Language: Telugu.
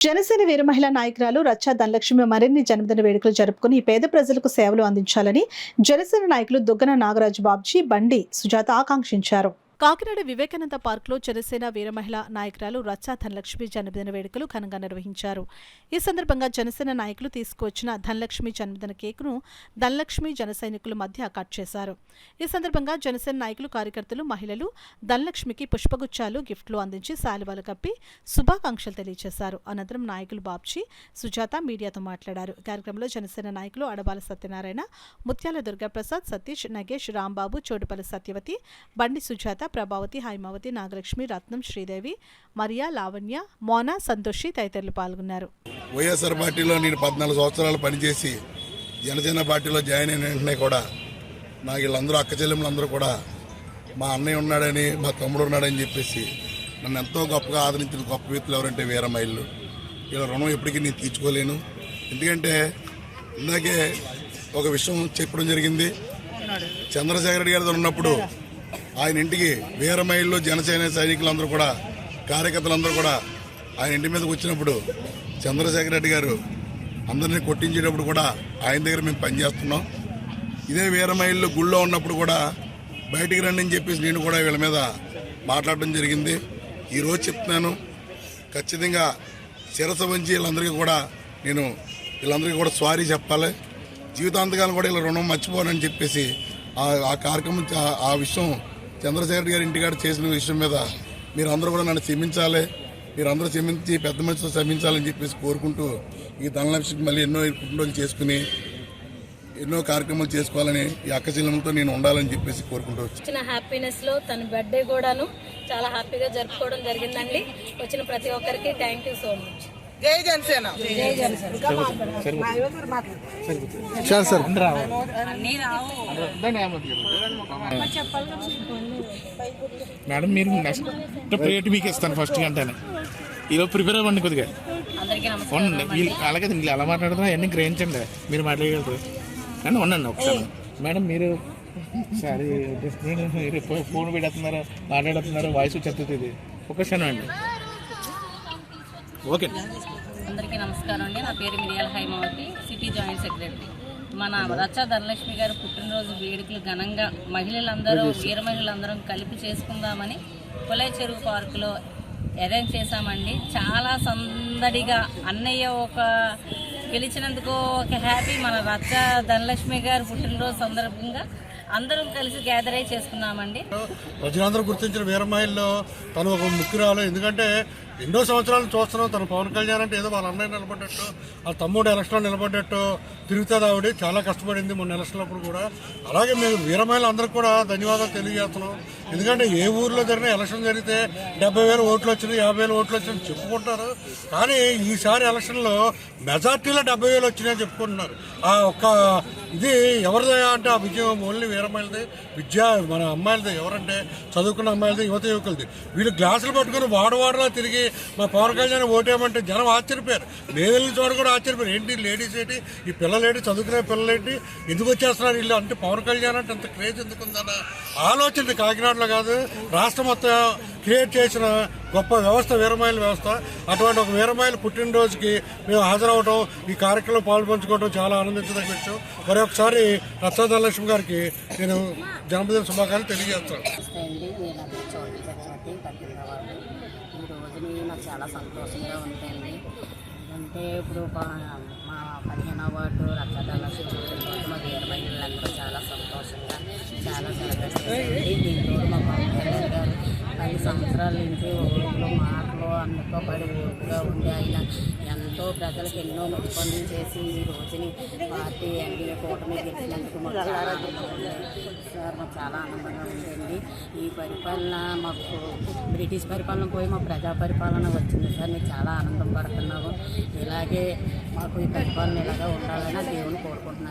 జనసేన వీర మహిళా నాయకురాలు రచ్చా ధనలక్ష్మి మరిన్ని జన్మదిన వేడుకలు జరుపుకుని పేద ప్రజలకు సేవలు అందించాలని జనసేన నాయకులు దుగ్గన నాగరాజు బాబ్జీ బండి సుజాత ఆకాంక్షించారు. కాకినాడ వివేకానంద పార్కులో జనసేన వీర మహిళా నాయకురాలు రచ్చా ధనలక్ష్మి జన్మదిన వేడుకలు ఘనంగా నిర్వహించారు. ఈ సందర్భంగా జనసేన నాయకులు తీసుకువచ్చిన ధనలక్ష్మి జన్మదిన కేకును ధనలక్ష్మి జన సైనికుల మధ్య కట్ చేశారు. ఈ సందర్భంగా జనసేన నాయకులు, కార్యకర్తలు, మహిళలు ధనలక్ష్మికి పుష్పగుచ్చాలు, గిఫ్ట్లు అందించి శాలువాలు కప్పి శుభాకాంక్షలు తెలియజేశారు. అనంతరం నాయకులు బాబ్జీ, సుజాత మీడియాతో మాట్లాడారు. కార్యక్రమంలో జనసేన నాయకులు అడబాల సత్యనారాయణ, ముత్యాల దుర్గాప్రసాద్, సతీష్, నగేష్, రాంబాబు, చోటుపల్లి సత్యవతి, బండి సుజాత, ప్రభావతి, హైమావతి, నాగలక్ష్మి, రత్నం, శ్రీదేవి, మరియా, లావణ్య, మోనా, సంతోషి తదితరులు పాల్గొన్నారు. వైఎస్ఆర్ పార్టీలో నేను 14 సంవత్సరాలు పనిచేసి జనసేన పార్టీలో జాయిన్ అయిన వెంటనే కూడా నాకు వీళ్ళందరూ అక్క చెల్లెములందరూ కూడా మా అన్నయ్య ఉన్నాడని, మా తమ్ముడు ఉన్నాడని చెప్పేసి నన్ను ఎంతో గొప్పగా ఆదరించిన గొప్ప వ్యక్తులు ఎవరంటే వీర మహిళలు. వీళ్ళ రుణం ఎప్పటికీ నేను తీర్చుకోలేను. ఎందుకంటే ఇందాకే ఒక విషయం చెప్పడం జరిగింది. చంద్రశేఖర రెడ్డి గారితో ఉన్నప్పుడు ఆయన ఇంటికి వీర మహిళలు, జనసేన సైనికులందరూ కూడా, కార్యకర్తలందరూ కూడా ఆయన ఇంటి మీదకి వచ్చినప్పుడు చంద్రశేఖర రెడ్డి గారు అందరినీ కొట్టించేటప్పుడు కూడా ఆయన దగ్గర మేము పనిచేస్తున్నాం. ఇదే వీర మహిళలు గుళ్ళో ఉన్నప్పుడు కూడా బయటికి రండి అని చెప్పేసి నేను కూడా వీళ్ళ మీద మాట్లాడడం జరిగింది. ఈరోజు చెప్తున్నాను, ఖచ్చితంగా శిరస వంచి వీళ్ళందరికీ కూడా సారీ చెప్పాలి. జీవితాంతకాలం కూడా వీళ్ళ రుణం మర్చిపోనని చెప్పేసి ఆ కార్యక్రమం, ఆ విషయం చంద్రశేఖర్ గారి ఇంటికాడ చేసిన విషయం మీద మీరందరూ కూడా నన్ను క్షమించాలి, మీరందరూ క్షమించి పెద్ద మనిషితో క్షమించాలని చెప్పేసి కోరుకుంటూ ఈ ధనలక్ష్మికి మళ్ళీ ఎన్నో పుట్టినరోజులు చేసుకుని ఎన్నో కార్యక్రమాలు చేసుకోవాలని, ఈ అక్క చెల్లెలతో నేను ఉండాలని చెప్పేసి కోరుకుంటూ వచ్చిన హ్యాపీనెస్లో తన బర్త్డే కూడాను చాలా హ్యాపీగా జరుపుకోవడం జరిగిందండి. వచ్చిన ప్రతి ఒక్కరికి థ్యాంక్ యూ సో మచ్. జై జనసేన. జై జనసేన. మేడం, మీరు నెక్స్ట్ ప్రియారిటీ మీకు ఇస్తాను ఫస్ట్ గంటనే. ఈరోజు ప్రిపేర్ అవ్వండి కొద్దిగా. ఉండండి, వీళ్ళు అలాగే వీళ్ళు ఎలా మాట్లాడుతున్నా అన్నీ గ్రహించండి. మీరు మాట్లాడగలరు కానీ ఉండండి ఒకసారి. మేడం, మీరు సరే మీరు ఫోన్ పెడుతున్నారు, మాట్లాడుతున్నారు, వాయిస్ చెప్తుంది. ఒక క్షణం అండి. ఓకే. అందరికీ నమస్కారం అండి. నా పేరు మిరియాల హైమావతి, సిటీ జాయింట్ సెక్రటరీ. మన రచ్చా ధనలక్ష్మి గారు పుట్టినరోజు వేడుకలు ఘనంగా మహిళలందరూ, వీర మహిళలందరం కలిపి చేసుకుందామని కొలై చెరువు పార్కులో అరేంజ్ చేశామండి. చాలా సందడిగా అన్నయ్య గెలిచినందుకు ఒక హ్యాపీ. మన రచ్చా ధనలక్ష్మి గారు పుట్టినరోజు సందర్భంగా అందరం కలిసి గ్యాదర్ అయి చేసుకున్నామండి. ప్రజలందరూ గుర్తించిన వీర మహిళలో తను ఒక ముఖ్యురాలు. ఎందుకంటే ఎన్నో సంవత్సరాలు చూస్తున్నాం, తను పవన్ కళ్యాణ్ అంటే ఏదో వాళ్ళ అన్నయ్య నిలబడ్డట్టు, వాళ్ళ తమ్ముడు ఎలక్షన్లో నిలబడ్డట్టు తిరుగుతుంది. ఆవిడ చాలా కష్టపడింది మొన్న ఎలక్షన్లప్పుడు కూడా. అలాగే మేము వీర మహిళలు అందరికీ కూడా ధన్యవాదాలు తెలియజేస్తున్నాం. ఎందుకంటే ఏ ఊర్లో జరిగిన ఎలక్షన్ జరిగితే 70,000 ఓట్లు వచ్చినాయి, 50,000 ఓట్లు వచ్చినాయి చెప్పుకుంటారు. కానీ ఈసారి ఎలక్షన్లో మెజార్టీలో 70,000 వచ్చినాయని చెప్పుకుంటున్నారు. ఆ ఒక్క ఇది ఎవరిదే అంటే ఆ విజయం ఓన్లీ వీర మహిళది, మన అమ్మాయిలది. ఎవరంటే చదువుకున్న అమ్మాయిలది, యువత యువకులది. వీళ్ళు గ్లాసులు పట్టుకుని వాడవాడలా తిరిగి మా పవన్ కళ్యాణ్ ఓటేయమంటే జనం ఆశ్చర్యపోయారు. మేము వెళ్ళిన చోట కూడా ఆశ్చర్యపోయారు. ఏంటి లేడీస్ ఏంటి, ఈ పిల్లలేంటి, చదువుకునే పిల్లలేంటి, ఎందుకు వచ్చేస్తున్నారు వీళ్ళు అంటే పవన్ కళ్యాణ్ అంటే అంత క్రేజ్ ఎందుకుందన్న ఆలోచన కాకినాడలో కాదు రాష్ట్రం మొత్తం క్రియేట్ చేసిన గొప్ప వ్యవస్థ వీరమహిళ వ్యవస్థ. అటువంటి ఒక వీరమహిళ పుట్టినరోజుకి మేము హాజరవడం, ఈ కార్యక్రమంలో పాల్పంచుకోవడం చాలా ఆనందించదగ్గ విషయం. మరి ఒకసారి రచ్చా ధనలక్ష్మి గారికి నేను జన్మదిన శుభాకాంక్షలు తెలియజేస్తాను. ఈ రోజుని నాకు చాలా సంతోషంగా ఉంటుంది. అంటే ఇప్పుడు మా 15వ వార్డు రచ్చా ధనలక్ష్మి పుట్టినరోజు మా వీర మహిళలందరూ చాలా సంతోషంగా చాలా సెలబ్రేట్ చేయండి. దీంతో మా పవన్ కళ్యాణ్ గారు 10 సంవత్సరాల నుంచి ఊళ్ళో మాటలు అన్నితో పడి ఊరుగా ఉండి ఆయన ఎంతో ప్రజలకు ఎన్నో నొప్పందులు చేసి ఈ రోజుని పార్టీ ఎన్డీఏ కూటమి గెలిచినందుకు మాకు చాలా ఆనందంగా ఉంది సార్. మాకు చాలా ఆనందంగా ఉంటుంది. ఈ పరిపాలన మాకు బ్రిటిష్ పరిపాలన పోయి మా ప్రజా పరిపాలన వచ్చింది సార్. మేము చాలా ఆనందం పడుతున్నాము. ఇలాగే మాకు ఈ పరిపాలన ఇలాగా ఉండాలని దేవుని కోరుకుంటున్నాను.